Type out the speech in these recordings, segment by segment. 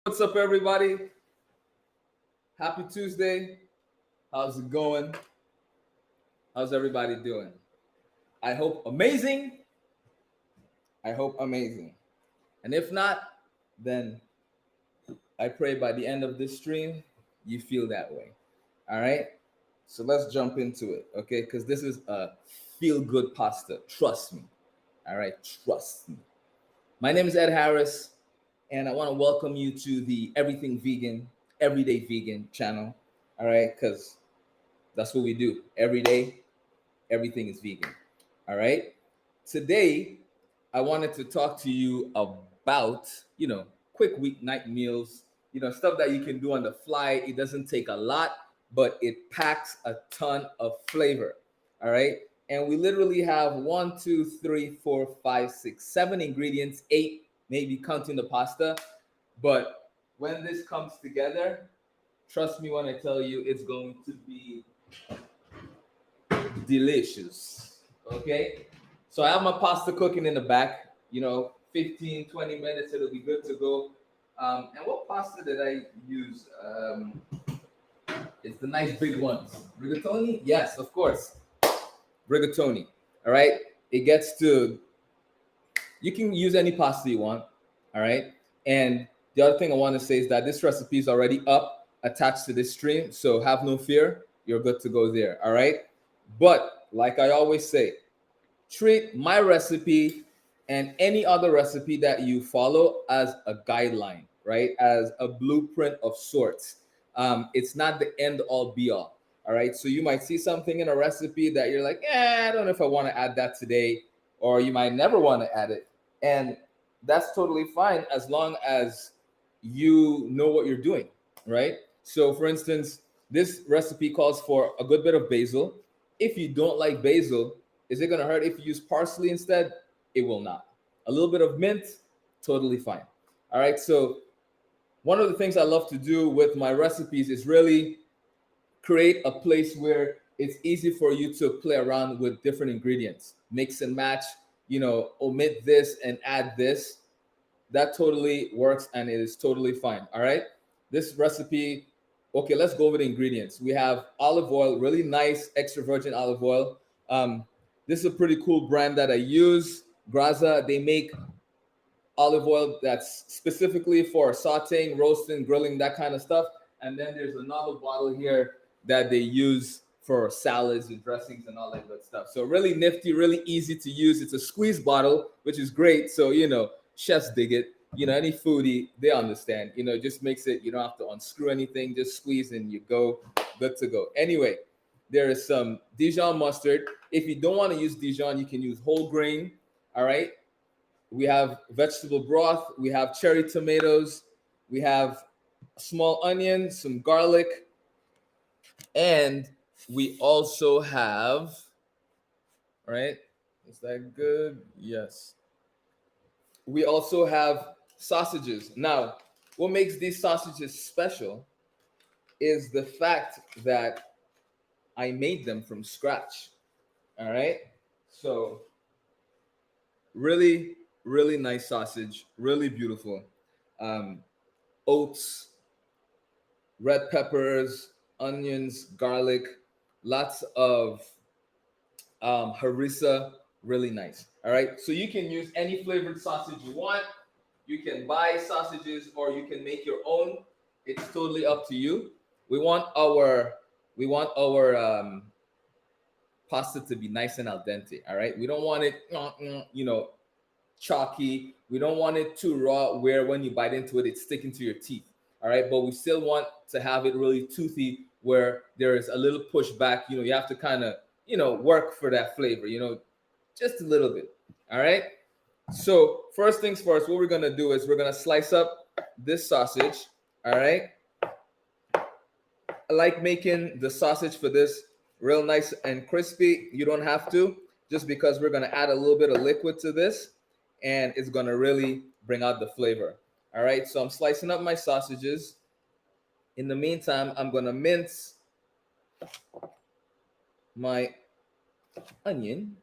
What's up, everybody? Happy Tuesday. How's it going? How's everybody doing? I hope amazing. I hope amazing. And if not, then I pray by the end of this stream, you feel that way. All right? So let's jump into it, okay? Because this is a feel good pasta. Trust me. All right? Trust me. My name is Ed Harris, and I want to welcome you to the Everything Vegan, Everyday Vegan channel. All right? Because that's what we do every day. Everything is vegan. All right. Today, I wanted to talk to you about, quick weeknight meals, stuff that you can do on the fly. It doesn't take a lot, but it packs a ton of flavor. All right. And we literally have one, two, three, four, five, six, seven ingredients, eight, maybe counting the pasta. But when this comes together, trust me when I tell you, it's going to be delicious. Okay. So I have my pasta cooking in the back, 15, 20 minutes, it'll be good to go. And what pasta did I use? It's the nice big ones. Rigatoni? Yes, of course. Rigatoni. All right. It gets to, you can use any pasta you want. All right. And the other thing I want to say is that this recipe is already up attached to this stream. So have no fear. You're good to go there. All right. But like I always say, treat my recipe and any other recipe that you follow as a guideline, right? As a blueprint of sorts. It's not the end all be all. All right. So you might see something in a recipe that you're like, I don't know if I want to add that today, or you might never want to add it. And that's totally fine as long as you know what you're doing, right? So, for instance, this recipe calls for a good bit of basil. If you don't like basil, is it going to hurt if you use parsley instead? It will not. A little bit of mint, totally fine. All right. So, one of the things I love to do with my recipes is really create a place where it's easy for you to play around with different ingredients, mix and match, omit this and add this. That totally works and it is totally fine. All right. This recipe, okay, let's go over the ingredients. We have olive oil, really nice extra virgin olive oil. Um, this is a pretty cool brand that I use. Graza, they make olive oil that's specifically for sauteing, roasting, grilling, that kind of stuff. And then there's another bottle here that they use for salads and dressings and all that good stuff. So really nifty, really easy to use. It's a squeeze bottle, which is great. So, chefs dig it. Any foodie, they understand. It just makes it, you don't have to unscrew anything, just squeeze and you go, good to go. Anyway, there is some Dijon mustard. If you don't want to use Dijon, you can use whole grain. All right. We have vegetable broth. We have cherry tomatoes. We have a small onion, some garlic, and we also have, right? Is that good? Yes. We also have sausages. Now, what makes these sausages special is the fact that I made them from scratch. All right. So, really, really nice sausage, really beautiful. Um, Oats, red peppers, onions, garlic, lots of harissa, really nice. All right, so you can use any flavored sausage you want. You can buy sausages or you can make your own. It's totally up to you. We want our we want our pasta to be nice and al dente. All right, we don't want it, chalky. We don't want it too raw where when you bite into it, it's sticking to your teeth. All right. But we still want to have it really toothy where there is a little pushback. You have to kind of, work for that flavor, just a little bit. All right. So, first things first, what we're going to do is we're going to slice up this sausage. All right. I like making the sausage for this real nice and crispy. You don't have to, just because we're going to add a little bit of liquid to this and it's going to really bring out the flavor. All right, so I'm slicing up my sausages. In the meantime, I'm going to mince my onion,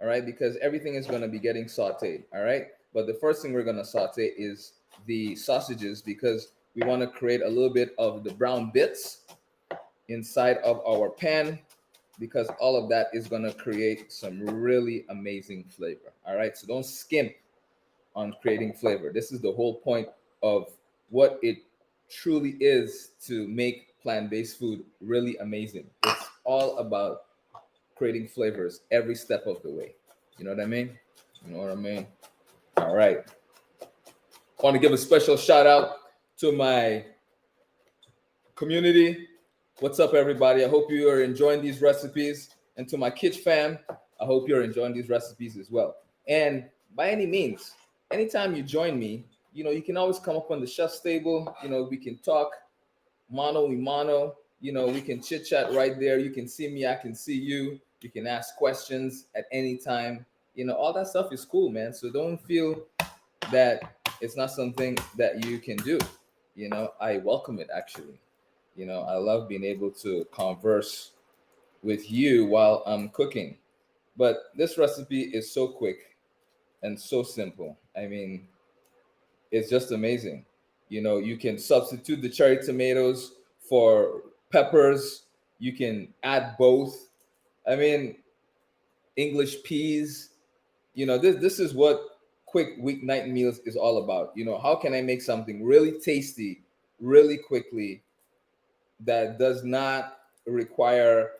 all right, because everything is going to be getting sauteed, all right? But the first thing we're going to saute is the sausages because we want to create a little bit of the brown bits inside of our pan because all of that is going to create some really amazing flavor. All right, so don't skimp on creating flavor. This is the whole point of what it truly is to make plant-based food really amazing. It's all about creating flavors every step of the way. You know what I mean? You know what I mean? All right. I want to give a special shout out to my community. What's up, everybody? I hope you are enjoying these recipes. And to my Kitch fam, I hope you're enjoying these recipes as well. And by any means, anytime you join me, you can always come up on the chef's table. We can talk mano y mano. We can chit chat right there. You can see me, I can see you. You can ask questions at any time. All that stuff is cool, man. So don't feel that it's not something that you can do. I welcome it actually. I love being able to converse with you while I'm cooking. But this recipe is so quick and so simple. I mean, it's just amazing. You can substitute the cherry tomatoes for peppers. You can add both. I mean, English peas. This is what quick weeknight meals is all about. How can I make something really tasty, really quickly that does not require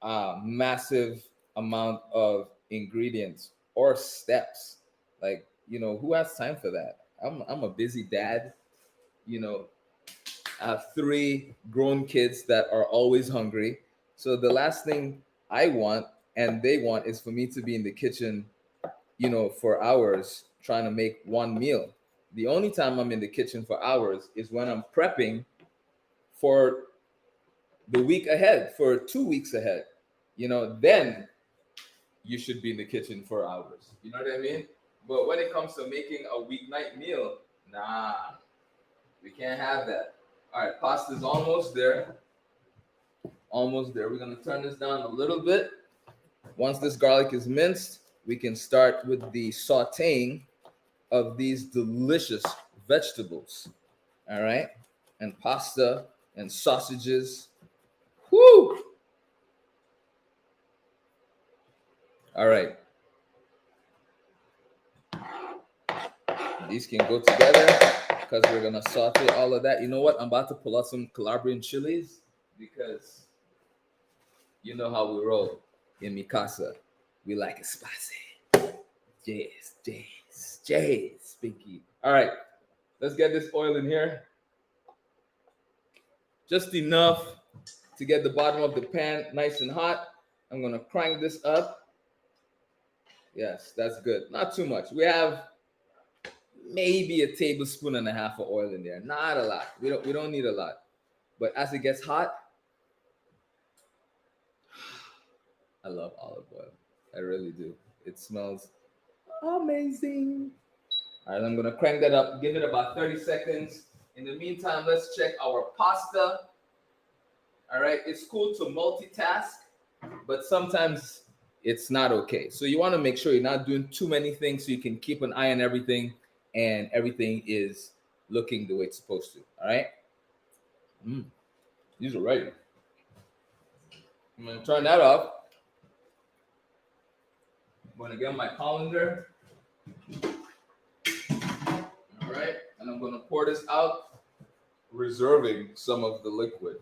a massive amount of ingredients or steps? Like, who has time for that? I'm a busy dad. You know, I have three grown kids that are always hungry. So the last thing I want and they want is for me to be in the kitchen, for hours trying to make one meal. The only time I'm in the kitchen for hours is when I'm prepping for the week ahead, for 2 weeks ahead. Then you should be in the kitchen for hours. You know what I mean? But when it comes to making a weeknight meal, nah, we can't have that. All right, pasta's almost there. Almost there. We're gonna turn this down a little bit. Once this garlic is minced, we can start with the sauteing of these delicious vegetables. All right, and pasta and sausages. Woo! All right, these can go together because we're gonna saute all of that. You know what? I'm about to pull out some Calabrian chilies because you know how we roll in mi casa. We like it spicy. Yes, Pinky. All right, let's get this oil in here. Just enough to get the bottom of the pan nice and hot. I'm gonna crank this up. Yes, that's good. Not too much. We have maybe a tablespoon and a half of oil in there. Not a lot. We don't need a lot. But as it gets hot, I love olive oil. I really do. It smells amazing. All right, I'm gonna crank that up. Give it about 30 seconds. In the meantime, let's check our pasta. All right, it's cool to multitask, but sometimes it's not okay. So you want to make sure you're not doing too many things so you can keep an eye on everything and everything is looking the way it's supposed to. All right. These are ready. I'm going to turn that off. I'm going to get my colander. All right. And I'm going to pour this out, reserving some of the liquid.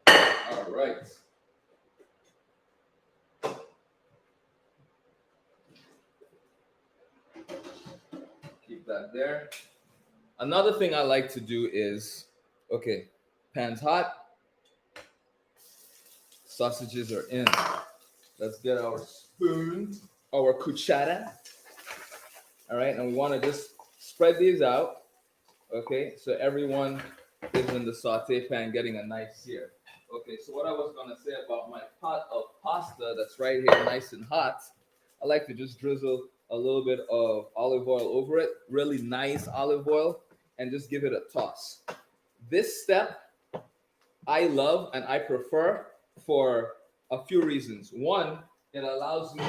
All right. Keep that there. Another thing I like to do is, okay, pan's hot, sausages are in. Let's get our spoon, our cuchara. All right, and we want to just spread these out. Okay, so everyone is in the saute pan getting a nice sear. Okay, so what I was gonna say about my pot of pasta that's right here, nice and hot, I like to just drizzle a little bit of olive oil over it, really nice olive oil, and just give it a toss. This step I love and I prefer for a few reasons. One, it allows me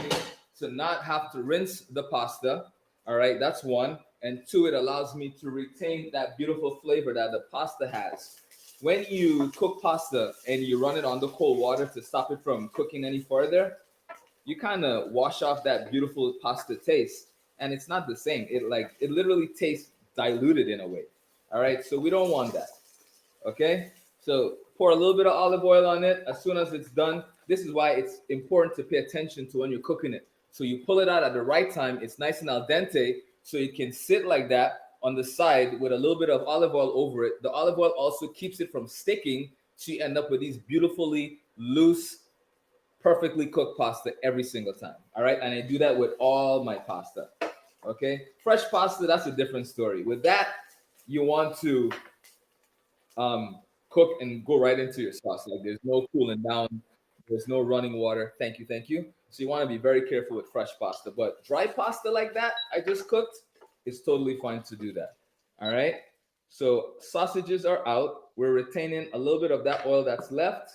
to not have to rinse the pasta. All right, that's one. And two, it allows me to retain that beautiful flavor that the pasta has. When you cook pasta and you run it on the cold water to stop it from cooking any further, you kind of wash off that beautiful pasta taste, and it's not the same. It literally tastes diluted in a way. All right, so we don't want that. Okay, so pour a little bit of olive oil on it as soon as it's done. This is why it's important to pay attention to when you're cooking it. So you pull it out at the right time. It's nice and al dente, so it can sit like that on the side with a little bit of olive oil over it. The olive oil also keeps it from sticking, so you end up with these beautifully loose, perfectly cooked pasta every single time. All right, and I do that with all my pasta. Okay, fresh pasta, that's a different story. With that, you want to cook and go right into your sauce. Like there's no cooling down, there's no running water. Thank you, thank you. So you want to be very careful with fresh pasta. But dry pasta like that I just cooked, it's totally fine to do that. All right. So sausages are out. We're retaining a little bit of that oil that's left.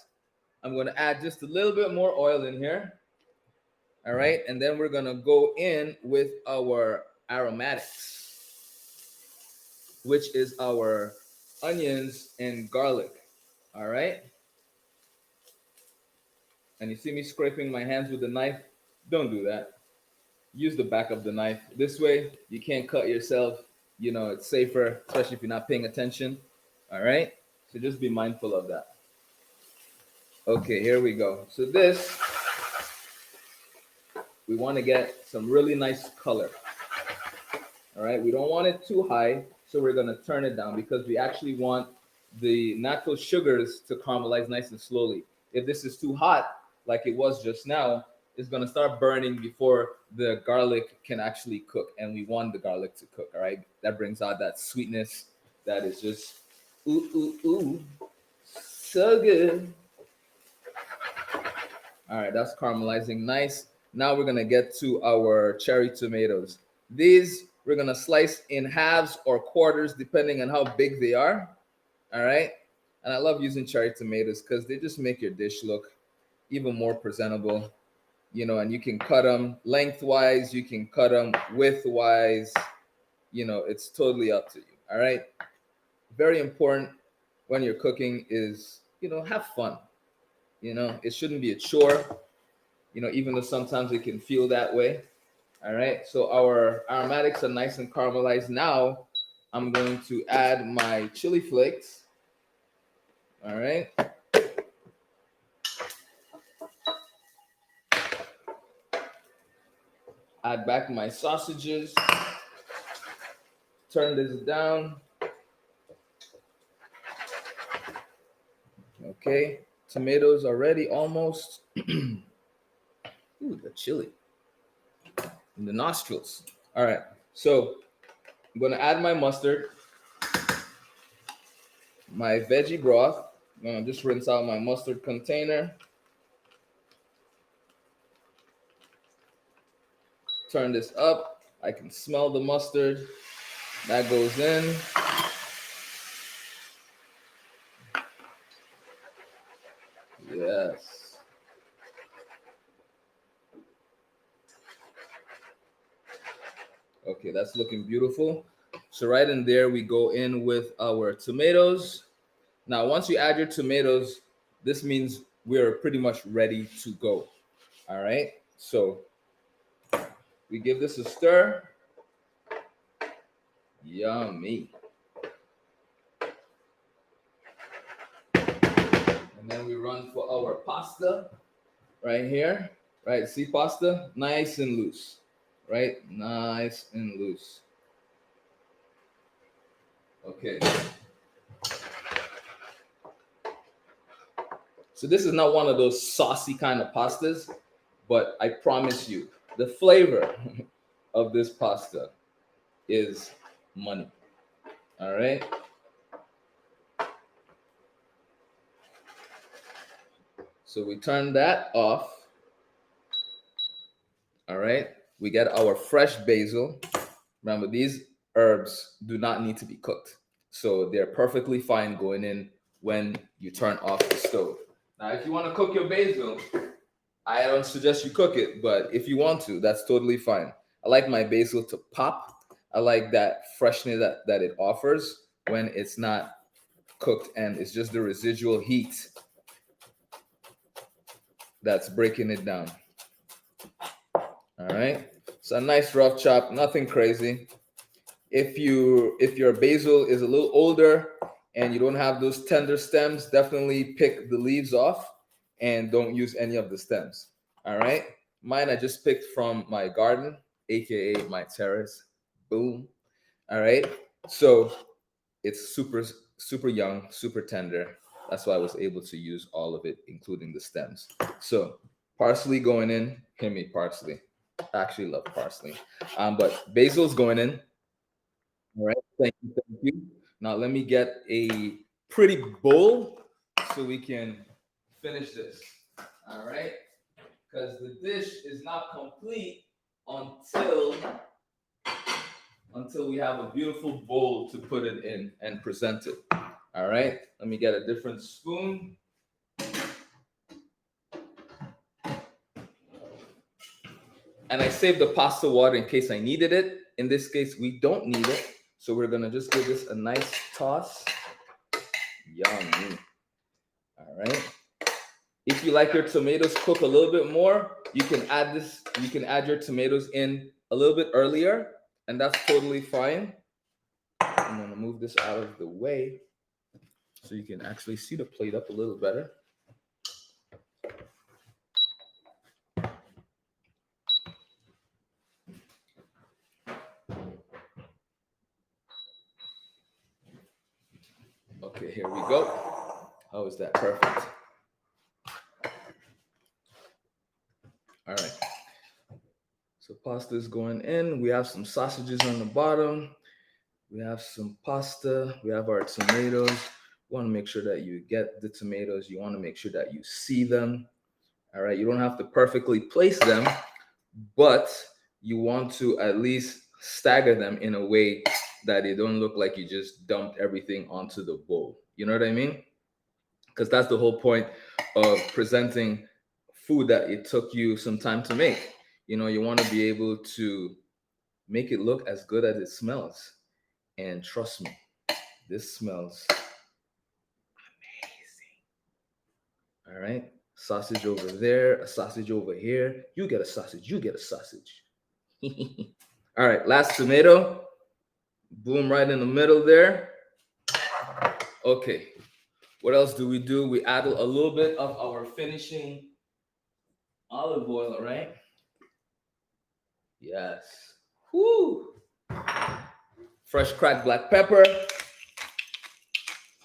I'm going to add just a little bit more oil in here. All right. And then we're going to go in with our aromatics, which is our onions and garlic. All right. And you see me scraping my hands with the knife. Don't do that. Use the back of the knife. This way, you can't cut yourself. You know, it's safer, especially if you're not paying attention. All right. So just be mindful of that. Okay, here we go. So this, we want to get some really nice color. All right. We don't want it too high. So we're going to turn it down because we actually want the natural sugars to caramelize nice and slowly. If this is too hot, like it was just now, it's going to start burning before the garlic can actually cook. And we want the garlic to cook. All right. That brings out that sweetness that is just, ooh, ooh, ooh. So good. All right. That's caramelizing nice. Now we're going to get to our cherry tomatoes. These we're going to slice in halves or quarters, depending on how big they are. All right. And I love using cherry tomatoes because they just make your dish look even more presentable. You know, and you can cut them lengthwise, you can cut them widthwise. You know, it's totally up to you. All right. Very important when you're cooking is, you know, have fun. You know, it shouldn't be a chore, you know, even though sometimes it can feel that way. All right. So our aromatics are nice and caramelized. Now I'm going to add my chili flakes. All right. Add back my sausages. Turn this down. Okay. Tomatoes are ready almost. Ooh, the chili in the nostrils. All right. So I'm going to add my mustard, my veggie broth. I'm going to just rinse out my mustard container. Turn this up. I can smell the mustard. That goes in. Yes. Okay, that's looking beautiful. So right in there, we go in with our tomatoes. Now, once you add your tomatoes, this means we're pretty much ready to go. All right. So we give this a stir. Yummy. And then we run for our pasta right here. Right. See pasta? Nice and loose. Right? Nice and loose. Okay. So this is not one of those saucy kind of pastas, but I promise you, the flavor of this pasta is money. All right. So we turn that off. All right. We get our fresh basil. Remember, these herbs do not need to be cooked. So they're perfectly fine going in when you turn off the stove. Now, if you want to cook your basil, I don't suggest you cook it, but if you want to, that's totally fine. I like my basil to pop. I like that freshness that it offers when it's not cooked and it's just the residual heat that's breaking it down. All right. So a nice rough chop, nothing crazy. If your basil is a little older and you don't have those tender stems, definitely pick the leaves off and don't use any of the stems. All right. Mine I just picked from my garden, aka my terrace. Boom. All right. So it's super young, super tender. That's why I was able to use all of it, including the stems. So parsley going in. Hear me, parsley. I actually love parsley. But basil's going in. All right. Thank you. Thank you. Now let me get a pretty bowl so we can finish this. All right. Because the dish is not complete until we have a beautiful bowl to put it in and present it. All right. Let me get a different spoon. And I saved the pasta water in case I needed it. In this case, we don't need it. So we're going to just give this a nice toss. Yummy. All right. If you like your tomatoes cook a little bit more, you can add this. You can add your tomatoes in a little bit earlier, and that's totally fine. I'm going to move this out of the way so you can actually see the plate up a little better. Okay, here we go. How is that? Perfect. All right. So pasta is going in. We have some sausages on the bottom. We have some pasta. We have our tomatoes. You want to make sure that you get the tomatoes. You want to make sure that you see them. All right. You don't have to perfectly place them, but you want to at least stagger them in a way that they don't look like you just dumped everything onto the bowl. You know what I mean? Because that's the whole point of presenting food that it took you some time to make. You know, you want to be able to make it look as good as it smells. And trust me, this smells amazing. All right. Sausage over there, a sausage over here. You get a sausage, you get a sausage. All right, last tomato. Boom, right in the middle there. Okay, what else do? We add a little bit of our finishing olive oil, right? Yes. Whoo! Fresh cracked black pepper.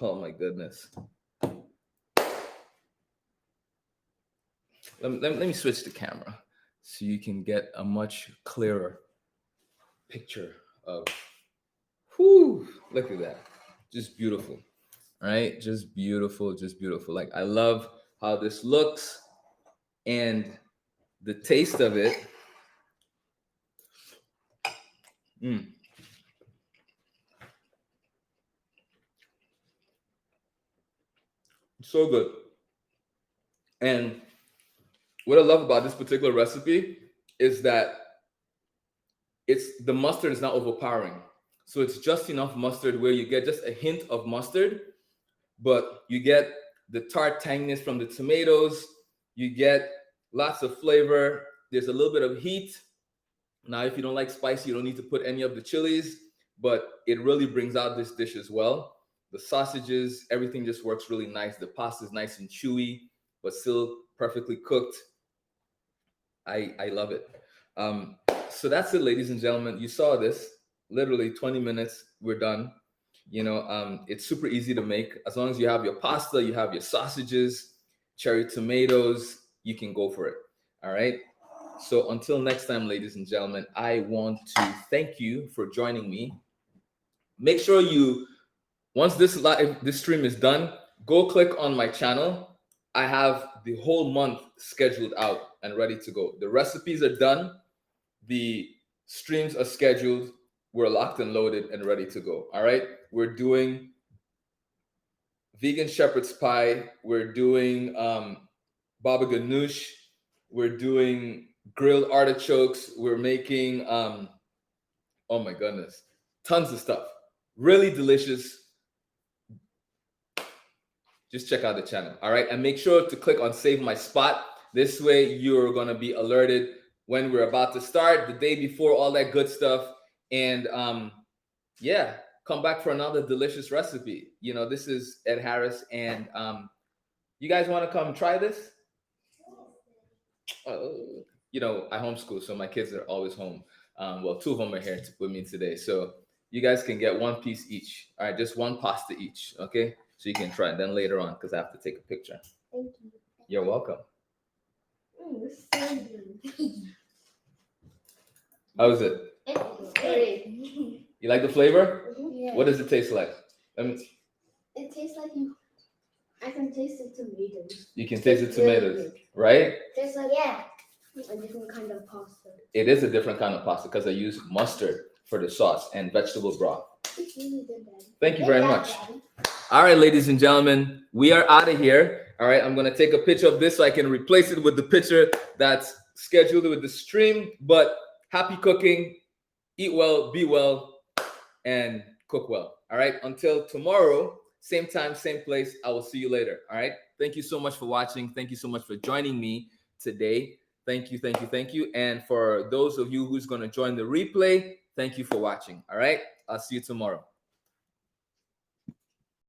Oh my goodness. Let me switch the camera so you can get a much clearer picture of. Whoo! Look at that. Just beautiful. Right? Just beautiful, just beautiful. Like I love how this looks and the taste of it. Mm, so good. And what I love about this particular recipe is that it's the mustard is not overpowering. So it's just enough mustard where you get just a hint of mustard, but you get the tart tanginess from the tomatoes. You get lots of flavor. There's a little bit of heat. Now, if you don't like spicy, you don't need to put any of the chilies, but it really brings out this dish as well. The sausages, everything just works really nice. The pasta is nice and chewy, but still perfectly cooked. I love it. Um, so that's it, ladies and gentlemen. You saw this. Literally 20 minutes, we're done. It's super easy to make. As long as you have your pasta, you have your sausages, cherry tomatoes, you can go for it. All right. So until next time, ladies and gentlemen, I want to thank you for joining me. Make sure you, once this stream is done, go click on my channel. I have the whole month scheduled out and ready to go. The recipes are done. The streams are scheduled. We're locked and loaded and ready to go. All right. We're doing vegan shepherd's pie. We're doing baba ganoush. We're doing grilled artichokes. We're making oh my goodness, tons of stuff. Really delicious. Just check out the channel. All right. And make sure to click on save my spot. This way you're going to be alerted when we're about to start, the day before, all that good stuff. And yeah, come back for another delicious recipe. You know, this is Ed Harris. And you guys want to come try this? You know, I homeschool, so my kids are always home. Well, two of them are here with me today. So you guys can get one piece each. All right, just one pasta each. Okay. So you can try it. Then later on, because I have to take a picture. Thank you. You're welcome. It's so good. How is it? It's great. You like the flavor? Yeah. What does it taste like? It tastes like you. I can taste the tomatoes. You can taste the It's really tomatoes, good. right? Tastes like a different kind of pasta. It is a different kind of pasta because I use mustard for the sauce and vegetable broth. It's really good, Daddy. Thank you very much. All right, ladies and gentlemen, we are out of here. All right, I'm going to take a picture of this so I can replace it with the picture that's scheduled with the stream. But happy cooking, eat well, be well, and cook well. All right, until tomorrow, same time, same place. I will see you later. All right, thank you so much for watching. Thank you so much for joining me today. Thank you, thank you, thank you. And for those of you who's going to join the replay, thank you for watching. All right, I'll see you tomorrow.